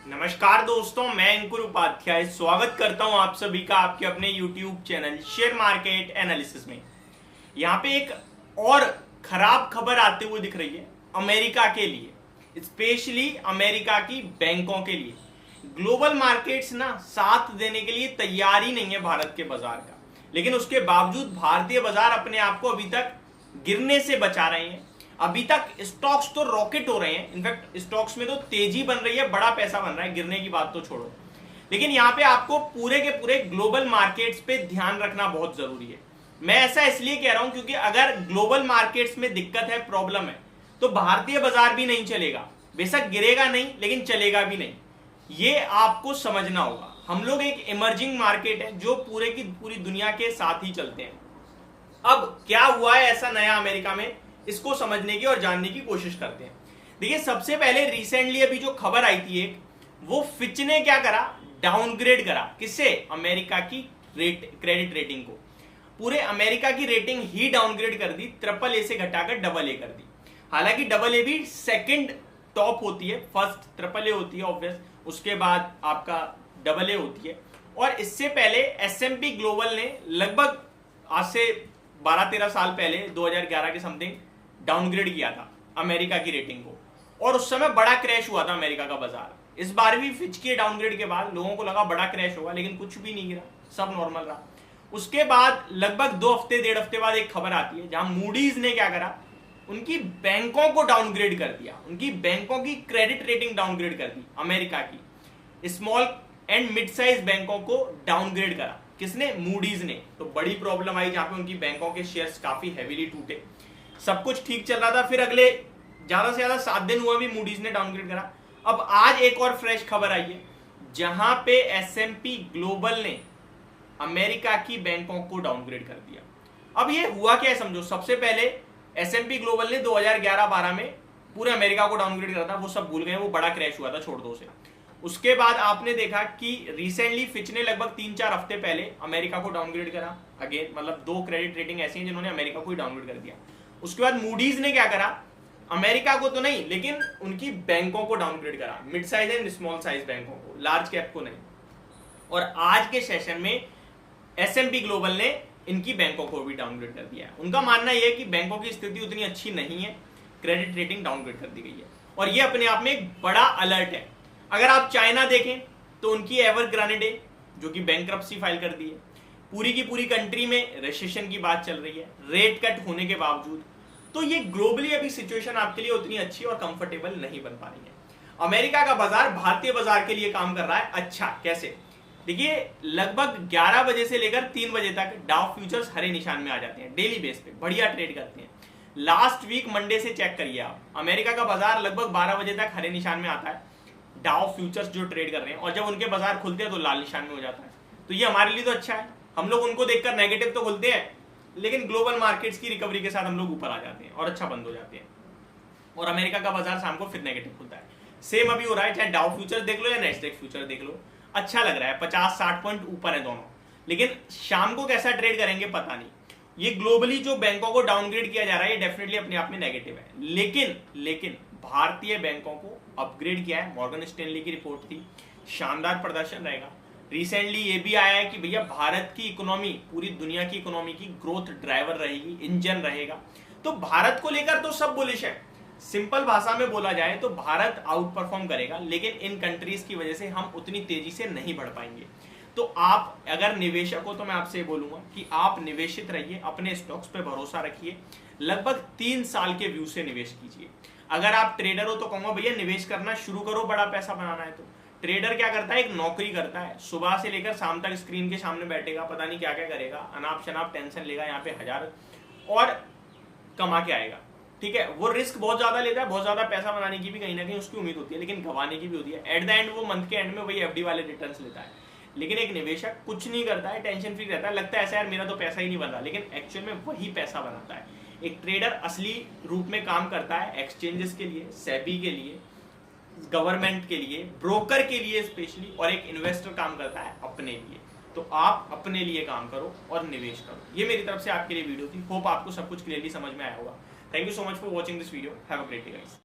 नमस्कार दोस्तों, मैं अंकुर उपाध्याय स्वागत करता हूं आप सभी का आपके अपने YouTube channel share market analysis में। यहां पे एक और खराब खबर आते हुए दिख रही है अमेरिका के लिए, स्पेशली अमेरिका की बैंकों के लिए। ग्लोबल मार्केट्स ना साथ देने के लिए तैयार ही नहीं है भारत के बाजार का, लेकिन उसके बावजूद भारतीय बाजार अपने आप को अभी तक गिरने से बचा रहे हैं। अभी तक स्टॉक्स तो रॉकेट हो रहे हैं, इनफैक्ट स्टॉक्स में तो तेजी बन रही है, बड़ा पैसा बन रहा है, गिरने की बात तो छोड़ो। लेकिन यहाँ पे आपको पूरे के पूरे ग्लोबल मार्केट्स पे ध्यान रखना बहुत जरूरी है। मैं ऐसा इसलिए कह रहा हूं क्योंकि अगर ग्लोबल मार्केट्स में दिक्कत है, प्रॉब्लम है, तो भारतीय बाजार भी नहीं चलेगा। बेशक गिरेगा नहीं, लेकिन चलेगा भी नहीं। ये आपको समझना होगा। हम लोग एक इमर्जिंग मार्केट है जो पूरे की पूरी दुनिया के साथ ही चलते हैं। अब क्या हुआ है ऐसा नया अमेरिका में, इसको समझने की और जानने की कोशिश करते हैं। देखिए, सबसे पहले रिसेंटली अभी जो खबर आई थी एक, वो फिच ने क्या करा, डाउनग्रेड करा। किससे? अमेरिका की क्रेडिट रेटिंग को। पूरे अमेरिका की रेटिंग ही डाउनग्रेड कर दी, ट्रिपल ए से घटाकर डबल ए कर दी। हालांकि डबल ए भी सेकंड टॉप होती है, फर्स्ट ट्रिपल ए होती है ऑब्वियस, उसके बाद आपका डबल ए होती है। और इससे पहले एस&पी ग्लोबल ने लगभग आज से 12-13 साल पहले 2011 के समथिंग डाउनग्रेड किया था अमेरिका की रेटिंग को, और उस समय बड़ा क्रैश हुआ था अमेरिका का बाजार। इस बार भी फिच के डाउनग्रेड के बाद लोगों को लगा बड़ा क्रैश होगा, लेकिन कुछ भी नहीं गिरा, सब नॉर्मल रहा। उसके बाद लगभग 2 हफ्ते 1.5 हफ्ते बाद एक खबर आती है जहां मूडीज ने क्या करा, उनकी बैंकों को डाउनग्रेड कर दिया, उनकी बैंकों की क्रेडिट रेटिंग डाउनग्रेड कर दी। अमेरिका की स्मॉल एंड मिड साइज बैंकों को डाउनग्रेड करा। किसने? मूडीज ने। तो बड़ी प्रॉब्लम आई, जहां पे उनकी बैंकों के शेयर्स काफी हैवीली टूटे। सब कुछ ठीक चल रहा था, फिर अगले ज्यादा से ज्यादा 7 दिन हुआ भी मूडीज ने डाउनग्रेड करा। अब आज एक और फ्रेश खबर आई है जहां पे एस&पी ग्लोबल ने अमेरिका की बैंकों को डाउनग्रेड कर दिया। अब ये हुआ क्या है समझो। सबसे पहले एस&पी ग्लोबल ने 2011-12 में पूरे अमेरिका को डाउनग्रेड करा था, वो सब भूल गए, वो बड़ा क्रैश हुआ था, छोड़ दो उसे। उसके बाद आपने देखा कि रिसेंटली फिच ने लगभग 3-4 हफ्ते पहले अमेरिका को डाउनग्रेड करा अगेन, मतलब 2 क्रेडिट रेटिंग ऐसी हैं जिन्होंने अमेरिका को ही डाउनग्रेड कर दिया। उसके बाद मूडीज ने क्या करा, अमेरिका को तो नहीं लेकिन उनकी बैंकों को डाउनग्रेड करा, mid size and small size बैंकों को, लार्ज कैप को नहीं। और आज के सेशन में एस&पी ग्लोबल ने इनकी बैंकों को भी डाउनग्रेड कर दिया है। उनका मानना यह है कि बैंकों की स्थिति उतनी अच्छी नहीं है, क्रेडिट रेटिंग डाउनग्रेड कर दी गई है, और यह अपने आप में एक बड़ा अलर्ट है। अगर आप चाइना देखें तो उनकी एवरग्रांडे जो कि बैंक्रप्सी फाइल कर दी है, पूरी की पूरी कंट्री में रिसेशन की बात चल रही है, रेट कट होने के बावजूद। तो ये ग्लोबली अभी सिचुएशन आपके लिए उतनी अच्छी और कंफर्टेबल नहीं बन पा रही है। अमेरिका का बाजार भारतीय बाजार के लिए काम कर रहा है अच्छा। कैसे? देखिए, लगभग 11 बजे से लेकर 3 बजे तक डाउ फ्यूचर्स हरे निशान में आ जाते हैं, डेली बेस पे बढ़िया ट्रेड करते हैं। लास्ट वीक मंडे से चेक करिए आप, अमेरिका का बाजार लगभग 12 बजे तक हरे निशान में आता है, डाउ फ्यूचर्स जो ट्रेड कर रहे हैं, और जब उनके बाजार खुलते हैं तो लाल निशान में हो जाता है। तो ये हमारे लिए तो अच्छा है। हम लोग उनको देखकर नेगेटिव तो खुलते हैं, लेकिन ग्लोबल मार्केट्स की रिकवरी के साथ हम लोग ऊपर आ जाते हैं और अच्छा बंद हो जाते हैं, और अमेरिका का बाजार शाम को फिर नेगेटिव खुलता है। सेम अभी हो रहा है, चाहे डाउ फ्यूचर देख लो या नेस्डेक फ्यूचर देख लो, अच्छा लग रहा है, 50-60 पॉइंट ऊपर है दोनों। लेकिन शाम को कैसा ट्रेड करेंगे पता नहीं। ये ग्लोबली जो बैंकों को डाउनग्रेड किया जा रहा है, ये डेफिनेटली अपने आप में नेगेटिव है। लेकिन भारतीय बैंकों को अपग्रेड किया है। मॉर्गन स्टैनली की रिपोर्ट थी, शानदार प्रदर्शन रहेगा। रिसेंटली ये भी आया है कि भैया भारत की इकोनॉमी पूरी दुनिया की इकोनॉमी की ग्रोथ ड्राइवर रहेगी, इंजन रहेगा। तो भारत को लेकर तो सब बुलिश है। सिंपल भाषा में बोला जाए तो भारत आउट परफॉर्म करेगा, लेकिन इन कंट्रीज की वजह से हम उतनी तेजी से नहीं बढ़ पाएंगे। तो आप अगर निवेशक हो तो मैं आपसे बोलूंगा कि आप निवेशित रहिए, अपने स्टॉक्स पे भरोसा रखिए, लगभग 3 साल के व्यू से निवेश कीजिए। अगर आप ट्रेडर हो तो कहूंगा भैया निवेश करना शुरू करो, बड़ा पैसा बनाना है तो। ट्रेडर क्या करता है, एक नौकरी करता है, सुबह से लेकर शाम तक स्क्रीन के सामने बैठेगा, पता नहीं क्या क्या करेगा, अनाप शनाप टेंशन लेगा यहाँ पे 1000 और कमा के आएगा। ठीक है, वो रिस्क बहुत ज्यादा लेता है, बहुत ज्यादा पैसा बनाने की भी कहीं ना कहीं उसकी उम्मीद होती है, लेकिन गंवाने की भी होती है। एट द एंड वो मंथ के एंड में वही एफडी वाले रिटर्न्स लेता है। लेकिन एक निवेशक कुछ नहीं करता है, टेंशन फ्री रहता है, लगता है ऐसा यार मेरा तो पैसा ही नहीं बन रहा, लेकिन एक्चुअल में वही पैसा बनाता है। एक ट्रेडर असली रूप में काम करता है एक्सचेंजेस के लिए, सेबी के लिए, गवर्नमेंट के लिए, ब्रोकर के लिए स्पेशली, और एक इन्वेस्टर काम करता है अपने लिए। तो आप अपने लिए काम करो और निवेश करो। ये मेरी तरफ से आपके लिए वीडियो थी। होप आपको सब कुछ क्लियरली समझ में आया होगा। Thank you so much for watching this video. Have a great day guys.